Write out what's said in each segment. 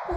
Hey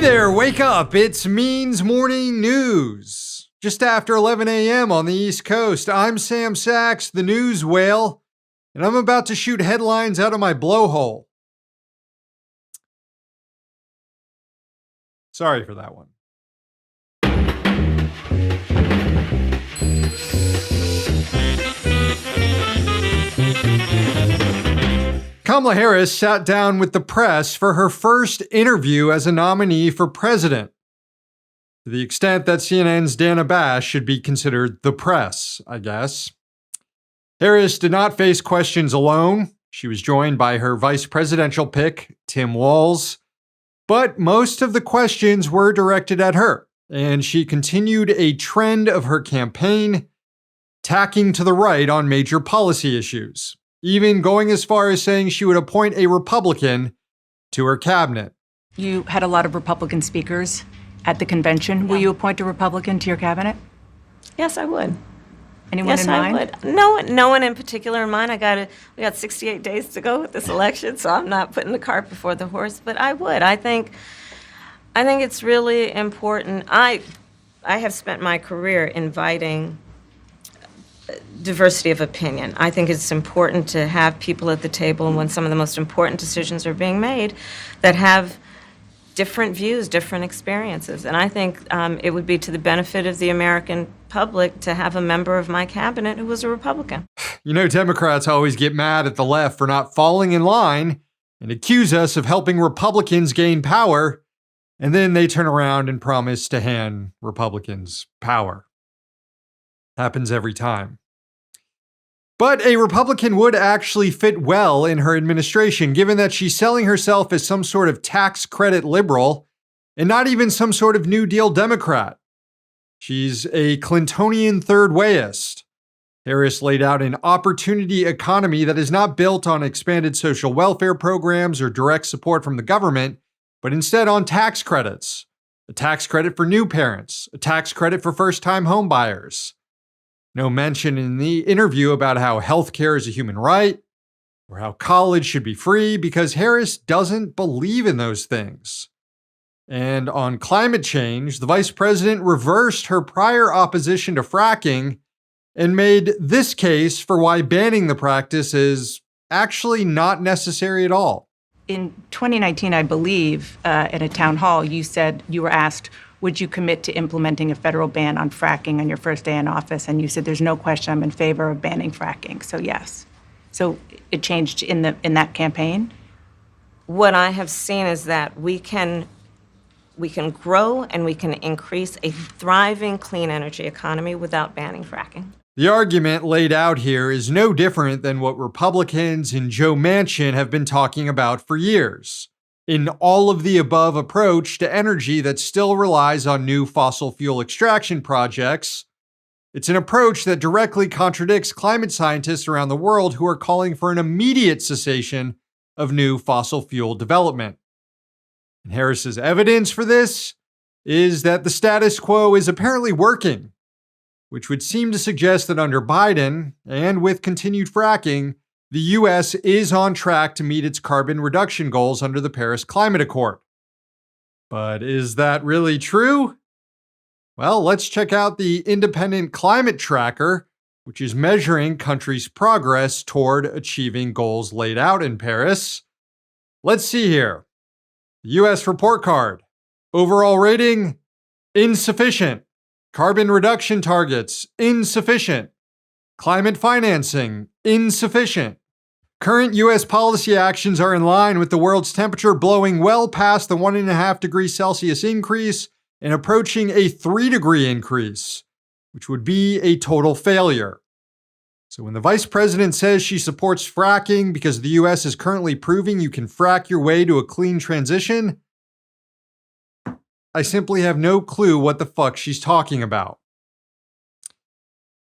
there, wake up. It's Means Morning News. Just after 11 a.m. on the East Coast, I'm Sam Sachs, the news whale, and I'm about to shoot headlines out of my blowhole. Sorry for that one. Kamala Harris sat down with the press for her first interview as a nominee for president. To the extent that CNN's Dana Bash should be considered the press, I guess. Harris did not face questions alone. She was joined by her vice presidential pick, Tim Walz. But most of the questions were directed at her, and she continued a trend of her campaign, tacking to the right on major policy issues, even going as far as saying she would appoint a Republican to her cabinet. You had a lot of Republican speakers at the convention. Yeah. Will you appoint a Republican to your cabinet? Yes, I would. Anyone in mind? Yes, I would. No one in particular in mind. We got 68 days to go with this election, so I'm not putting the cart before the horse, but I would. I think it's really important. I have spent my career inviting diversity of opinion. I think it's important to have people at the table when some of the most important decisions are being made that have different views, different experiences. And I think it would be to the benefit of the American public to have a member of my cabinet who was a Republican. You know, Democrats always get mad at the left for not falling in line and accuse us of helping Republicans gain power, and then they turn around and promise to hand Republicans power. Happens every time. But a Republican would actually fit well in her administration, given that she's selling herself as some sort of tax credit liberal and not even some sort of New Deal Democrat. She's a Clintonian third wayist. Harris laid out an opportunity economy that is not built on expanded social welfare programs or direct support from the government, but instead on tax credits. A tax credit for new parents, a tax credit for first-time home buyers. No mention in the interview about how healthcare is a human right or how college should be free, because Harris doesn't believe in those things. And on climate change, the vice president reversed her prior opposition to fracking and made this case for why banning the practice is actually not necessary at all. In 2019, I believe, at a town hall, you said you were asked, would you commit to implementing a federal ban on fracking on your first day in office? And you said, there's no question I'm in favor of banning fracking. So yes. So it changed in that campaign? What I have seen is that we can grow and we can increase a thriving clean energy economy without banning fracking. The argument laid out here is no different than what Republicans and Joe Manchin have been talking about for years. An all-of-the-above approach to energy that still relies on new fossil fuel extraction projects. It's an approach that directly contradicts climate scientists around the world who are calling for an immediate cessation of new fossil fuel development. And Harris's evidence for this is that the status quo is apparently working, which would seem to suggest that under Biden, and with continued fracking, the U.S. is on track to meet its carbon reduction goals under the Paris Climate Accord. But is that really true? Well, let's check out the Independent Climate Tracker, which is measuring countries' progress toward achieving goals laid out in Paris. Let's see here. The U.S. report card. Overall rating, insufficient. Carbon reduction targets, insufficient. Climate financing, insufficient. Current U.S. policy actions are in line with the world's temperature blowing well past the 1.5 degrees Celsius increase and approaching a 3-degree increase, which would be a total failure. So when the vice president says she supports fracking because the U.S. is currently proving you can frack your way to a clean transition, I simply have no clue what the fuck she's talking about.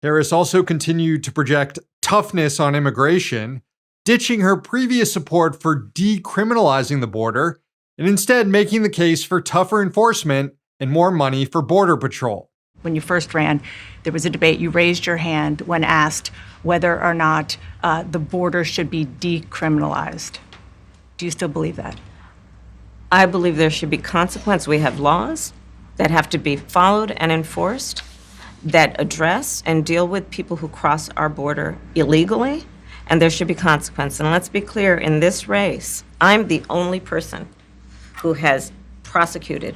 Harris also continued to project toughness on immigration, ditching her previous support for decriminalizing the border and instead making the case for tougher enforcement and more money for Border Patrol. When you first ran, there was a debate. You raised your hand when asked whether or not the border should be decriminalized. Do you still believe that? I believe there should be consequence. We have laws that have to be followed and enforced that address and deal with people who cross our border illegally, and there should be consequence. And let's be clear, in this race, I'm the only person who has prosecuted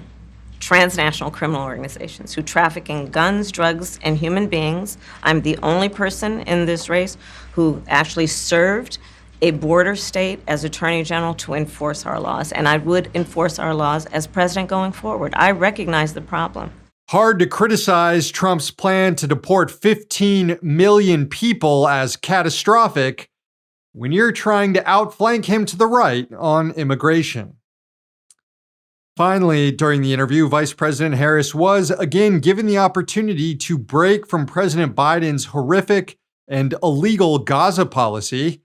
transnational criminal organizations who traffic in guns, drugs, and human beings. I'm the only person in this race who actually served a border state as Attorney General to enforce our laws, and I would enforce our laws as president going forward. I recognize the problem. Hard to criticize Trump's plan to deport 15 million people as catastrophic when you're trying to outflank him to the right on immigration. Finally, during the interview, Vice President Harris was again given the opportunity to break from President Biden's horrific and illegal Gaza policy.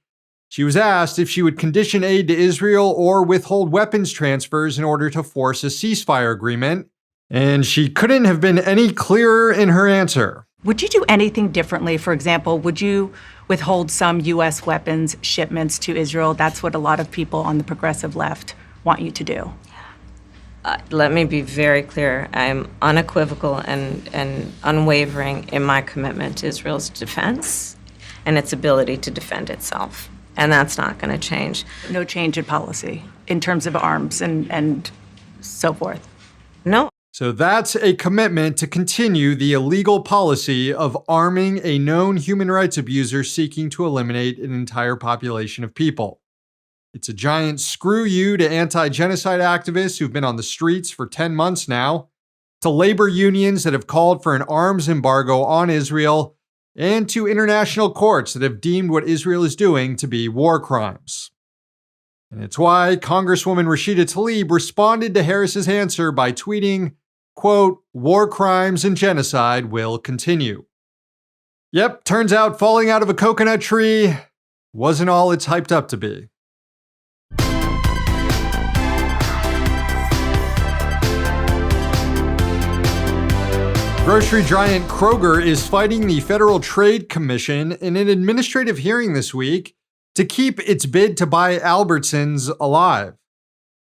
She was asked if she would condition aid to Israel or withhold weapons transfers in order to force a ceasefire agreement, and she couldn't have been any clearer in her answer. Would you do anything differently? For example, would you withhold some U.S. weapons shipments to Israel? That's what a lot of people on the progressive left want you to do. Let me be very clear. I'm unequivocal and unwavering in my commitment to Israel's defense and its ability to defend itself. And that's not going to change. No change in policy in terms of arms and so forth. No. So that's a commitment to continue the illegal policy of arming a known human rights abuser seeking to eliminate an entire population of people. It's a giant screw you to anti-genocide activists who've been on the streets for 10 months now, to labor unions that have called for an arms embargo on Israel, and to international courts that have deemed what Israel is doing to be war crimes. And it's why Congresswoman Rashida Tlaib responded to Harris's answer by tweeting, quote, "War crimes and genocide will continue." Yep, turns out falling out of a coconut tree wasn't all it's hyped up to be. Grocery giant Kroger is fighting the Federal Trade Commission in an administrative hearing this week to keep its bid to buy Albertsons alive.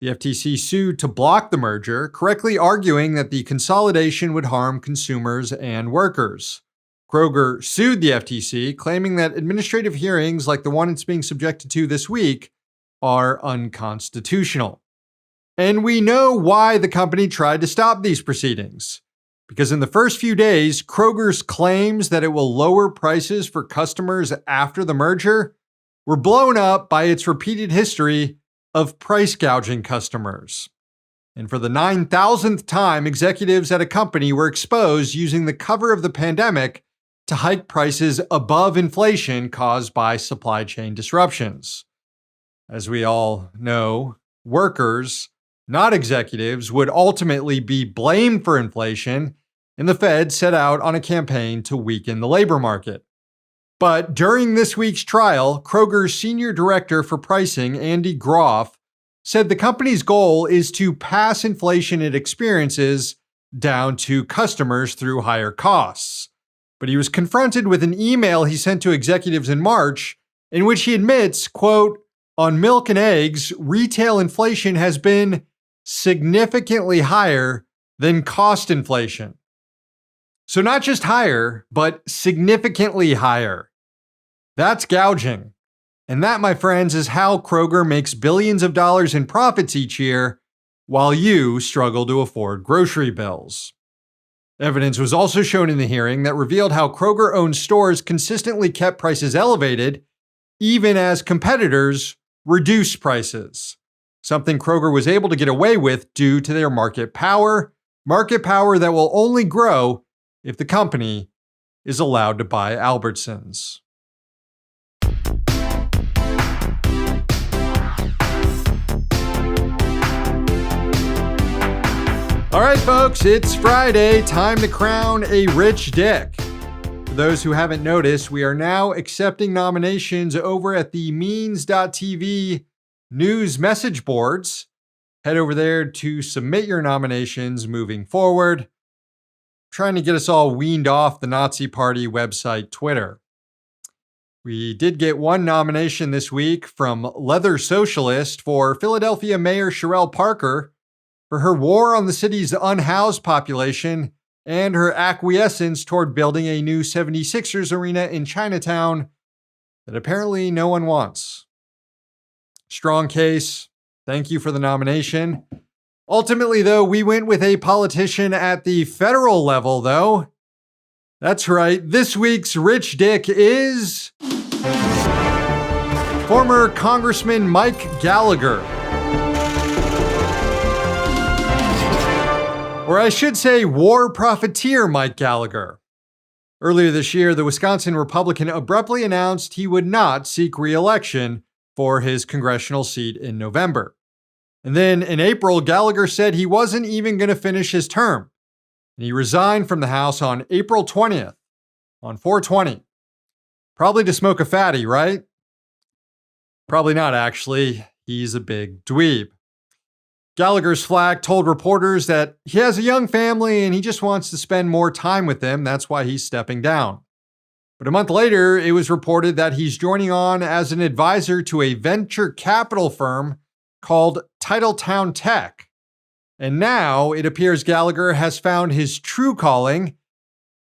The FTC sued to block the merger, correctly arguing that the consolidation would harm consumers and workers. Kroger sued the FTC, claiming that administrative hearings like the one it's being subjected to this week are unconstitutional. And we know why the company tried to stop these proceedings. Because in the first few days, Kroger's claims that it will lower prices for customers after the merger were blown up by its repeated history of price gouging customers. And for the 9,000th time, executives at a company were exposed using the cover of the pandemic to hike prices above inflation caused by supply chain disruptions. As we all know, workers, not executives, would ultimately be blamed for inflation, and the Fed set out on a campaign to weaken the labor market. But during this week's trial, Kroger's senior director for pricing, Andy Groff, said the company's goal is to pass inflation it experiences down to customers through higher costs. But he was confronted with an email he sent to executives in March in which he admits, quote, "On milk and eggs, retail inflation has been significantly higher than cost inflation." So not just higher, but significantly higher. That's gouging. And that, my friends, is how Kroger makes billions of dollars in profits each year while you struggle to afford grocery bills. Evidence was also shown in the hearing that revealed how Kroger-owned stores consistently kept prices elevated, even as competitors reduced prices. Something Kroger was able to get away with due to their market power that will only grow if the company is allowed to buy Albertsons. All right, folks, it's Friday. Time to crown a rich dick. For those who haven't noticed, we are now accepting nominations over at the means.tv news message boards. Head over there to submit your nominations moving forward. Trying to get us all weaned off the Nazi Party website, Twitter. We did get one nomination this week from Leather Socialist for Philadelphia Mayor Sherelle Parker for her war on the city's unhoused population and her acquiescence toward building a new 76ers arena in Chinatown that apparently no one wants. Strong case. Thank you for the nomination. Ultimately, though, we went with a politician at the federal level, though. That's right. This week's rich dick is former Congressman Mike Gallagher. Or I should say, war profiteer Mike Gallagher. Earlier this year, the Wisconsin Republican abruptly announced he would not seek re-election for his congressional seat in November. And then in April, Gallagher said he wasn't even going to finish his term. And he resigned from the House on April 20th, on 4/20. Probably to smoke a fatty, right? Probably not, actually. He's a big dweeb. Gallagher's flack told reporters that he has a young family and he just wants to spend more time with them. That's why he's stepping down. But a month later, it was reported that he's joining on as an advisor to a venture capital firm called Titletown Tech. And now it appears Gallagher has found his true calling.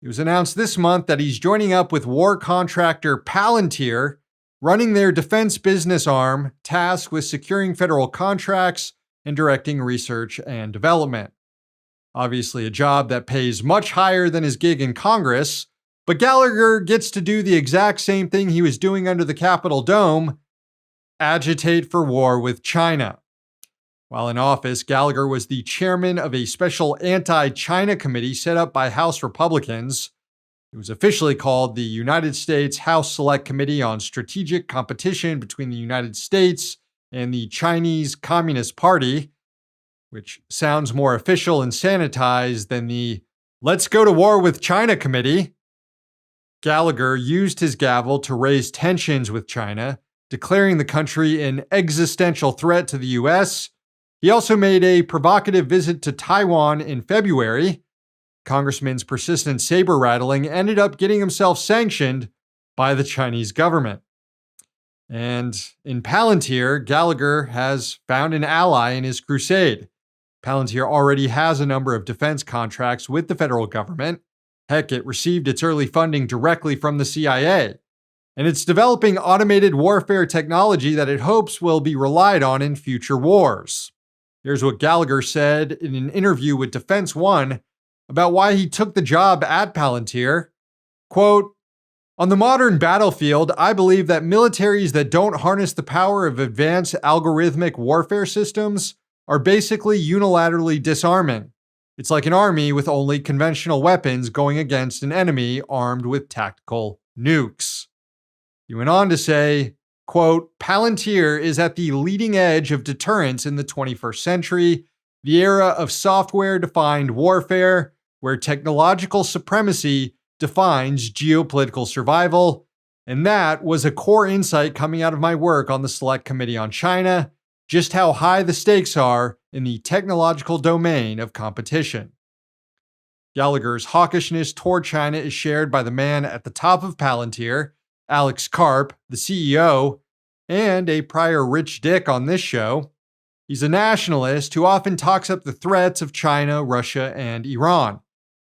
It was announced this month that he's joining up with war contractor Palantir, running their defense business arm, tasked with securing federal contracts and directing research and development. Obviously, a job that pays much higher than his gig in Congress, but Gallagher gets to do the exact same thing he was doing under the Capitol Dome: agitate for war with China. While in office, Gallagher was the chairman of a special anti-China committee set up by House Republicans. It was officially called the United States House Select Committee on Strategic Competition between the United States and the Chinese Communist Party, which sounds more official and sanitized than the Let's Go to War with China Committee. Gallagher used his gavel to raise tensions with China, declaring the country an existential threat to the U.S. He also made a provocative visit to Taiwan in February. Congressman's persistent saber rattling ended up getting himself sanctioned by the Chinese government. And in Palantir, Gallagher has found an ally in his crusade. Palantir already has a number of defense contracts with the federal government. Heck, it received its early funding directly from the CIA. And it's developing automated warfare technology that it hopes will be relied on in future wars. Here's what Gallagher said in an interview with Defense One about why he took the job at Palantir. Quote, "On the modern battlefield, I believe that militaries that don't harness the power of advanced algorithmic warfare systems are basically unilaterally disarming. It's like an army with only conventional weapons going against an enemy armed with tactical nukes." He went on to say, quote, "Palantir is at the leading edge of deterrence in the 21st century, the era of software-defined warfare, where technological supremacy defines geopolitical survival, and that was a core insight coming out of my work on the Select Committee on China, just how high the stakes are in the technological domain of competition." Gallagher's hawkishness toward China is shared by the man at the top of Palantir, Alex Karp, the CEO, and a prior rich dick on this show. He's a nationalist who often talks up the threats of China, Russia, and Iran.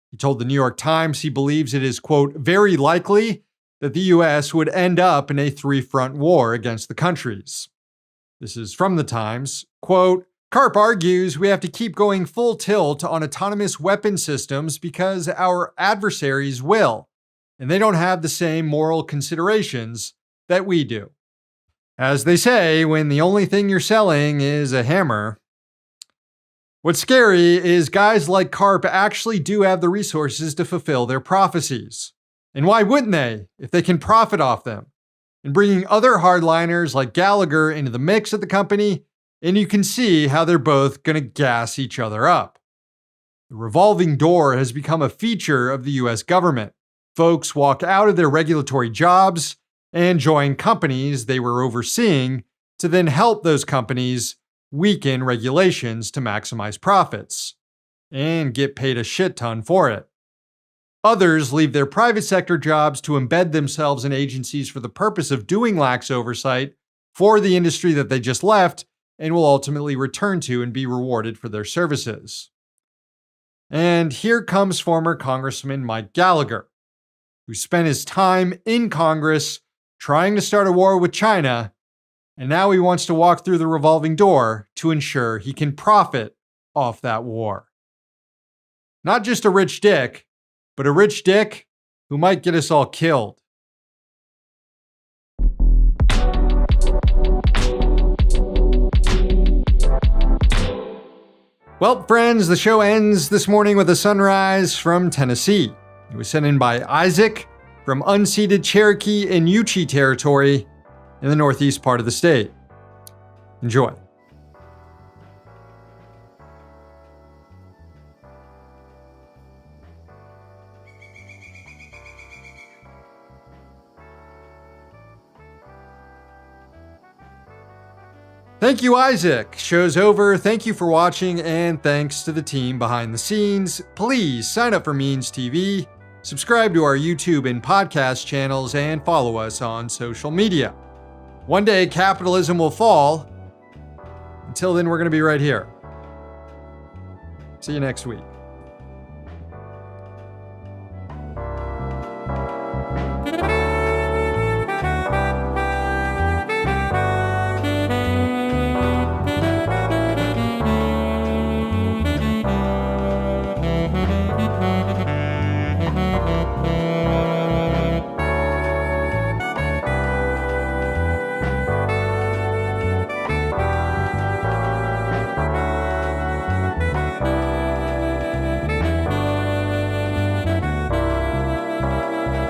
He told the New York Times he believes it is, quote, "very likely that the U.S. would end up in a three-front war against the countries." This is from the Times. Quote, "Karp argues we have to keep going full tilt on autonomous weapon systems because our adversaries will, and they don't have the same moral considerations that we do. As they say, when the only thing you're selling is a hammer." What's scary is guys like Karp actually do have the resources to fulfill their prophecies. And why wouldn't they, if they can profit off them? And bringing other hardliners like Gallagher into the mix at the company, and you can see how they're both going to gas each other up. The revolving door has become a feature of the US government. Folks walk out of their regulatory jobs and join companies they were overseeing to then help those companies weaken regulations to maximize profits and get paid a shit ton for it. Others leave their private sector jobs to embed themselves in agencies for the purpose of doing lax oversight for the industry that they just left and will ultimately return to and be rewarded for their services. And here comes former Congressman Mike Gallagher, who spent his time in Congress trying to start a war with China, and now he wants to walk through the revolving door to ensure he can profit off that war. Not just a rich dick, but a rich dick who might get us all killed. Well, friends, the show ends this morning with a sunrise from Tennessee. It was sent in by Isaac from unceded Cherokee and Yuchi territory in the northeast part of the state. Enjoy. Thank you, Isaac. Show's over. Thank you for watching, and thanks to the team behind the scenes. Please sign up for Means TV, subscribe to our YouTube and podcast channels, and follow us on social media. One day, capitalism will fall. Until then, we're going to be right here. See you next week.